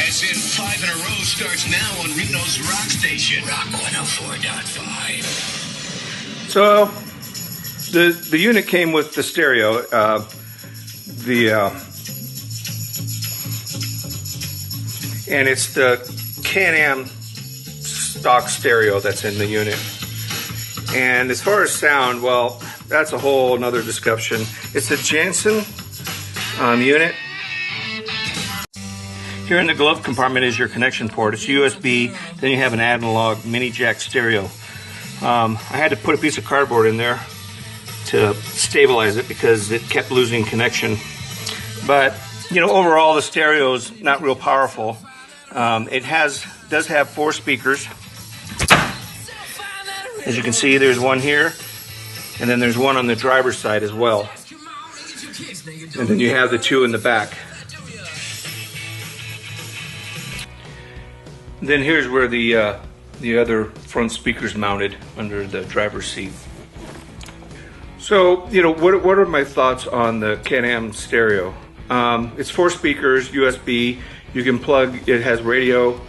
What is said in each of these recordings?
as in 5 in a row, starts now on Reno's rock station. Rock 104.5. So the unit came with the stereo. And it's the Can-Am stock stereo that's in the unit. And as far as sound, well, that's a whole nother discussion. It's a Jensen unit. Here in the glove compartment is your connection port. It's USB, then you have an analog mini jack stereo. I had to put a piece of cardboard in there to stabilize it because it kept losing connection. But, you know, overall the stereo is not real powerful. It does have 4 speakers. As you can see, there's one here, and then there's one on the driver's side as well. And then you have the 2 in the back. Then here's where the other front speaker's mounted under the driver's seat. So, you know, what are my thoughts on the Can-Am stereo? It's 4 speakers, USB. You can plug, it has radio.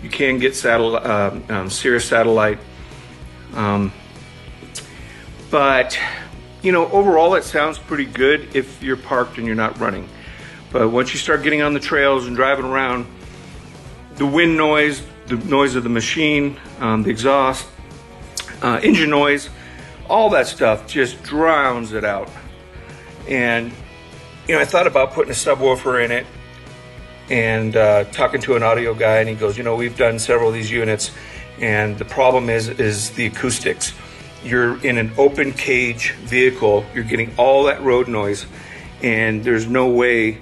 You can get Sirius satellite. But, you know, overall it sounds pretty good if you're parked and you're not running. But once you start getting on the trails and driving around, the wind noise, the noise of the machine, the exhaust, engine noise, all that stuff just drowns it out. And, you know, I thought about putting a subwoofer in it and talking to an audio guy, and he goes, you know, we've done several of these units, and the problem is the acoustics. You're in an open cage vehicle, you're getting all that road noise, and there's no way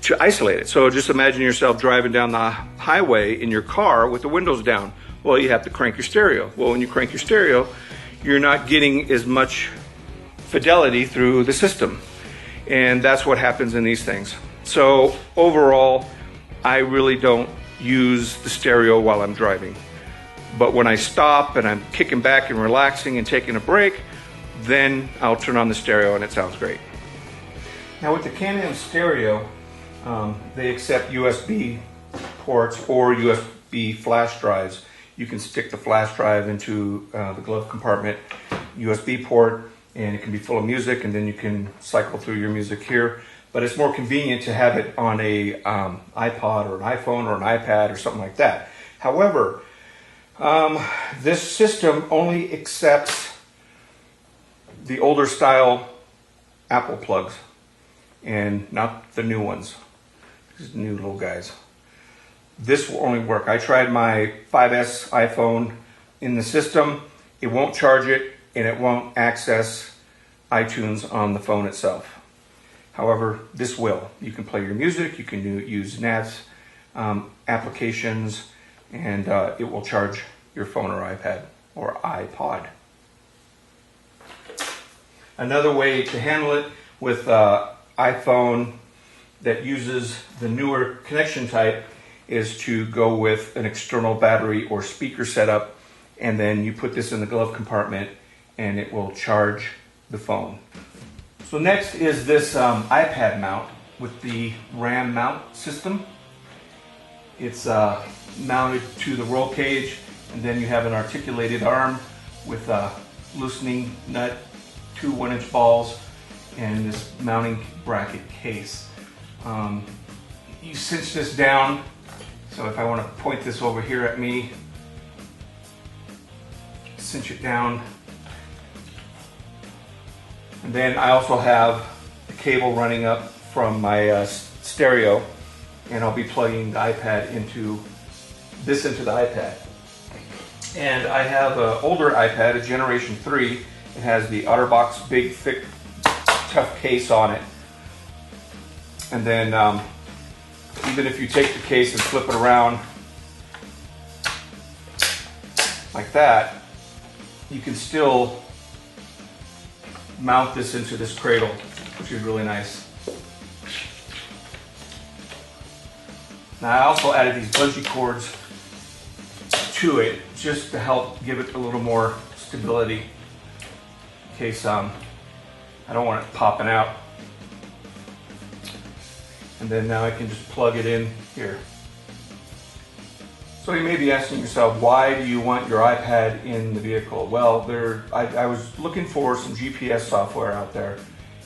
to isolate it. So just imagine yourself driving down the highway in your car with the windows down. Well, you have to crank your stereo. Well, when you crank your stereo, you're not getting as much fidelity through the system. And that's what happens in these things. So overall, I really don't use the stereo while I'm driving. But when I stop and I'm kicking back and relaxing and taking a break, then I'll turn on the stereo and it sounds great. Now with the Can-Am stereo, they accept USB ports or USB flash drives. You can stick the flash drive into the glove compartment USB port, and it can be full of music, and then you can cycle through your music here. But it's more convenient to have it on a iPod or an iPhone or an iPad or something like that. However, this system only accepts the older style Apple plugs and not the new ones. These new little guys. This will only work. I tried my 5S iPhone in the system. It won't charge it, and it won't access iTunes on the phone itself. However, this will. You can play your music, you can use NAS applications, and it will charge your phone or iPad or iPod. Another way to handle it with iPhone that uses the newer connection type is to go with an external battery or speaker setup, and then you put this in the glove compartment and it will charge the phone. So next is this iPad mount with the RAM mount system. It's mounted to the roll cage, and then you have an articulated arm with a loosening nut, 2 1-inch balls, and this mounting bracket case. You cinch this down, so if I want to point this over here at me, cinch it down. And then I also have the cable running up from my stereo, and I'll be plugging the iPad into the iPad. And I have an older iPad, a Generation 3. It has the OtterBox big, thick, tough case on it. And then even if you take the case and flip it around like that, you can still mount this into this cradle, which is really nice. Now I also added these bungee cords to it just to help give it a little more stability in case I don't want it popping out. And then now I can just plug it in here. So you may be asking yourself, why do you want your iPad in the vehicle? Well, I was looking for some GPS software out there,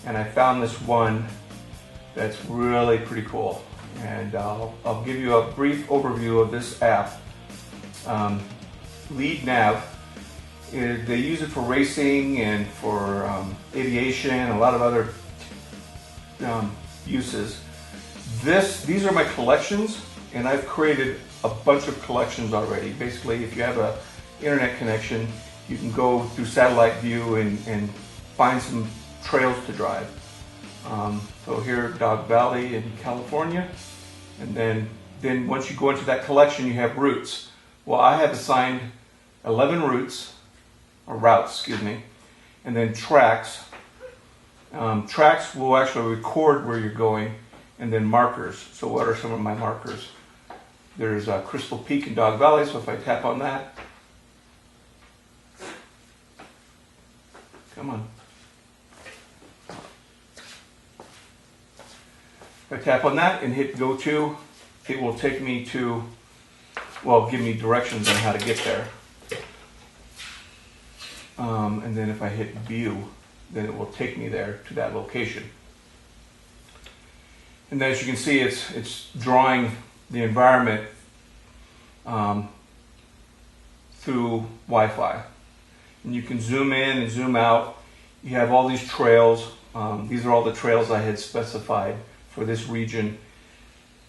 and I found this one that's really pretty cool. And I'll give you a brief overview of this app. Lead Nav. They use it for racing and for aviation and a lot of other uses. These are my collections, and I've created a bunch of collections already. Basically, if you have an internet connection, you can go through satellite view and find some trails to drive. So here, Dog Valley in California, and then once you go into that collection, you have routes. Well, I have assigned 11 routes, excuse me, and then tracks. Tracks will actually record where you're going, and then markers. So what are some of my markers? There's Crystal Peak in Dog Valley, so if I tap on that, come on. If I tap on that and hit go to, it will take me to, well, give me directions on how to get there. And then if I hit view, then it will take me there to that location. And as you can see, it's drawing the environment through Wi-Fi. And you can zoom in and zoom out. You have all these trails. These are all the trails I had specified for this region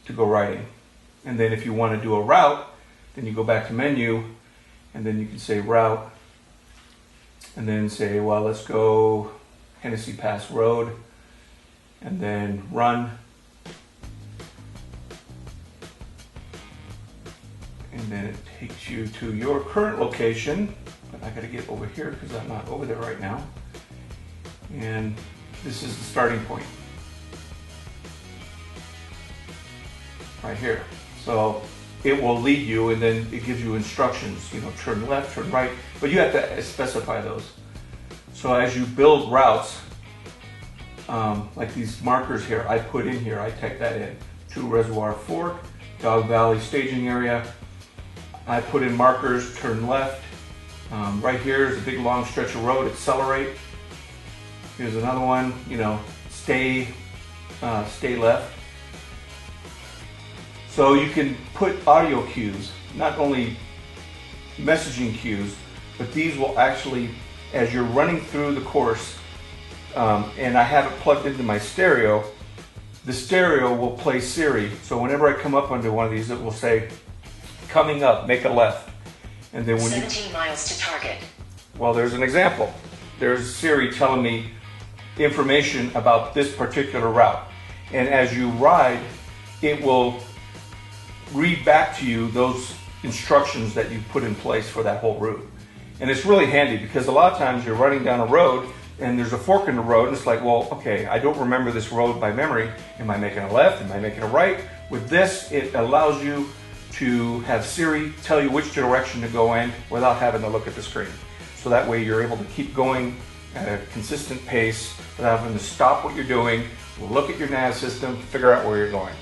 to go riding. And then if you want to do a route, then you go back to menu, and then you can say route, and then say, well, let's go Hennessy Pass Road, and then run. And then it takes you to your current location, but I gotta get over here because I'm not over there right now. And this is the starting point. Right here. So it will lead you, and then it gives you instructions, you know, turn left, turn right, but you have to specify those. So as you build routes, like these markers here, I put in here, I type that in, to Reservoir Fork, Dog Valley staging area. I put in markers, turn left. Right here is a big long stretch of road, accelerate. Here's another one, you know, stay left. So you can put audio cues, not only messaging cues, but these will actually, as you're running through the course, and I have it plugged into my stereo, the stereo will play Siri. So whenever I come up onto one of these, it will say, coming up, make a left. And then when 17 miles to target. Well, there's an example. There's Siri telling me information about this particular route. And as you ride, it will read back to you those instructions that you put in place for that whole route. And it's really handy because a lot of times you're running down a road and there's a fork in the road and it's like, well, okay, I don't remember this road by memory. Am I making a left? Am I making a right? With this, it allows you to have Siri tell you which direction to go in without having to look at the screen. So that way you're able to keep going at a consistent pace without having to stop what you're doing, look at your nav system, figure out where you're going.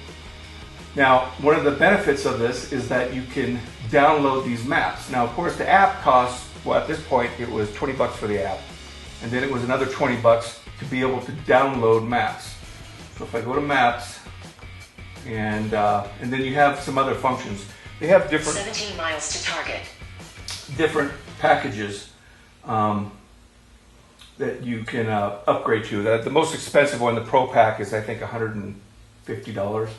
Now, one of the benefits of this is that you can download these maps. Now, of course, the app costs, well, at this point, it was 20 bucks for the app. And then it was another 20 bucks to be able to download maps. So if I go to maps, and then you have some other functions. They have different 17 miles to target. Different packages that you can upgrade to. The most expensive one, the Pro Pack, is I think $150.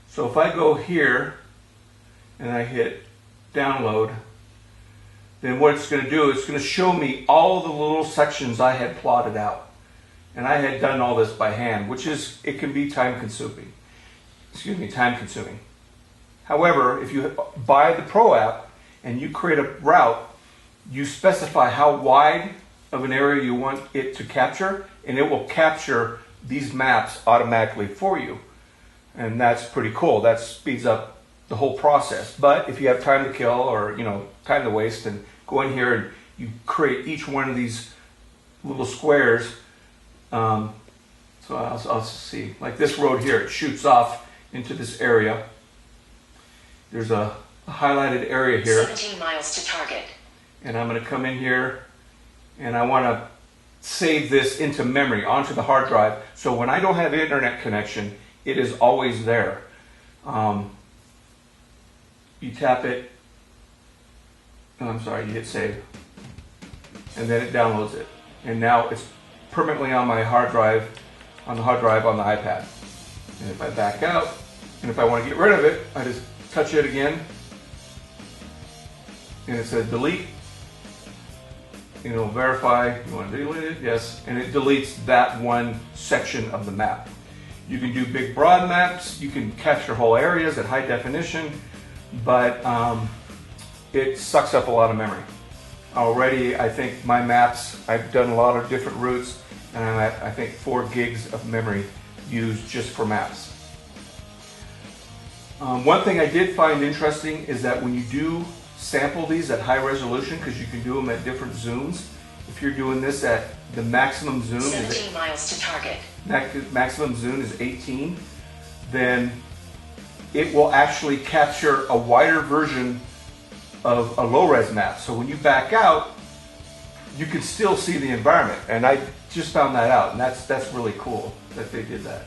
So if I go here and I hit download, then what it's going to do, it's going to show me all the little sections I had plotted out. And I had done all this by hand, which is, it can be time consuming. However, if you buy the Pro app and you create a route, you specify how wide of an area you want it to capture, and it will capture these maps automatically for you. And that's pretty cool. That speeds up the whole process. But if you have time to kill or, you know, time to waste, then go in here and you create each one of these little squares. So I'll see, like this road here, it shoots off into this area. There's a a highlighted area here. 17 miles to target. And I'm going to come in here and I want to save this into memory, onto the hard drive. So when I don't have internet connection, it is always there. You tap it, oh, I'm sorry, you hit save, and then it downloads it. And now it's permanently on my hard drive, on the iPad. And if I back out, and if I want to get rid of it, I just touch it again, and it says delete. You know, verify, you want to delete it, yes, and it deletes that one section of the map. You can do big broad maps, you can capture whole areas at high definition, but it sucks up a lot of memory. Already, I think my maps, I've done a lot of different routes, and I'm at, I think, 4 gigs of memory used just for maps. One thing I did find interesting is that when you do sample these at high resolution, because you can do them at different zooms, if you're doing this at the maximum zoom 17 miles to target. Maximum zoom is 18, then it will actually capture a wider version of a low-res map. So when you back out, you can still see the environment. And I just found that out, and that's really cool that they did that.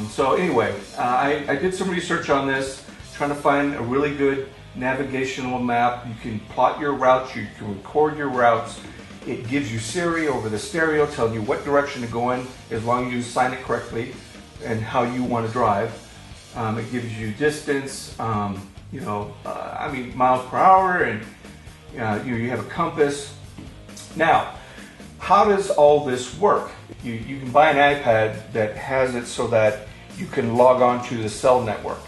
So anyway, I did some research on this, trying to find a really good navigational map. You can plot your routes, you can record your routes. It gives you Siri over the stereo telling you what direction to go in, as long as you sign it correctly and how you want to drive. It gives you distance, I mean miles per hour, and you have a compass. Now, how does all this work? You can buy an iPad that has it so that you can log on to the cell network.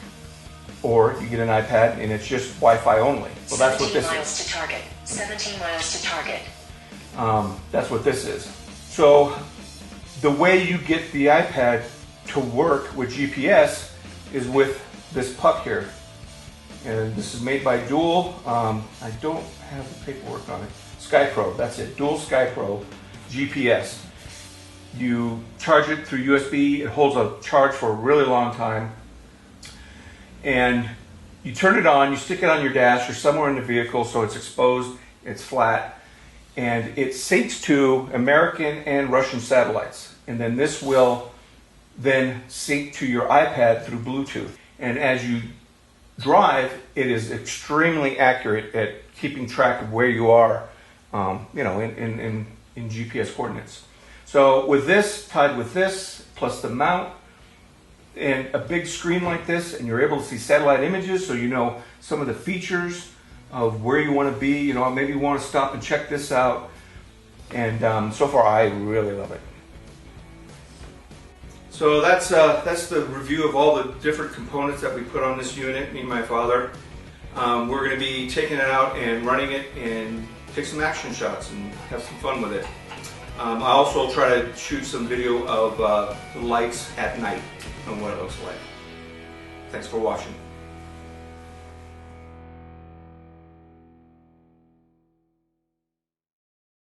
Or you get an iPad and it's just Wi-Fi only. Well, that's what this 17 miles is. to target. 17 miles to target. That's what this is. So the way you get the iPad to work with GPS is with this puck here. And this is made by Dual. I don't have the paperwork on it. SkyPro, that's it. Dual SkyPro GPS. You charge it through USB. It holds a charge for a really long time. And you turn it on, you stick it on your dash or somewhere in the vehicle so it's exposed, it's flat, and it syncs to American and Russian satellites. And then this will then sync to your iPad through Bluetooth. And as you drive, it is extremely accurate at keeping track of where you are, in GPS coordinates. So with this, tied with this, plus the mount, and a big screen like this, and you're able to see satellite images, so you know some of the features of where you want to be. Maybe you want to stop and check this out. And so far, I really love it. So that's the review of all the different components that we put on this unit, me and my father. We're going to be taking it out and running it and take some action shots and have some fun with it. I also try to shoot some video of the lights at night and what it looks like. Thanks for watching.